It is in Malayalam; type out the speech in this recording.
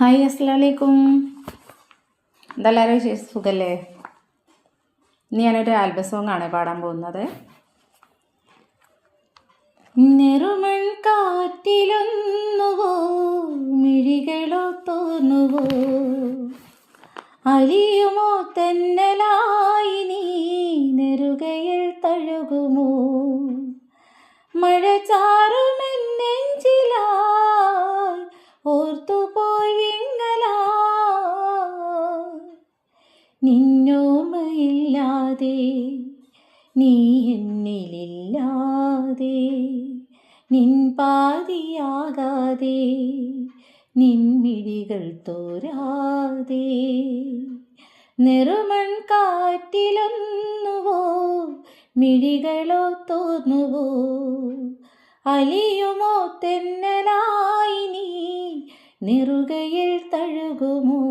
ഹായ് അസ്സലാമലൈക്കും. ഇതെല്ലാവരും വിശേഷം സുഖല്ലേ? ഇന്ന് ഞാനൊരു ആൽബം സോങ്ങാണ് പാടാൻ പോകുന്നത്. നെറുമൺ കാറ്റിലൊന്നുവോ മിഴികളോ തോന്നുവോ, അലിയുമോ തെന്നലായി നീ നെറുകയിൽ തഴുകുമോ, മഴ ചാറുമെന്നെഞ്ചിലായി ഓർത്തുപോയി വിങ്ങലാ, നിന്നോമയില്ലാതെ നീ എന്നിലില്ലാതെ, നിൻ പാതിയാകാതെ നിൻമിഴികൾ തോരാതെ, നെറുമൺ കാറ്റിലൊന്നുവോ മിഴികളോ തോന്നുവോ, അലിയുമോ തെന്നലായി നീ നെറുകയിൽ തഴുകുമോ.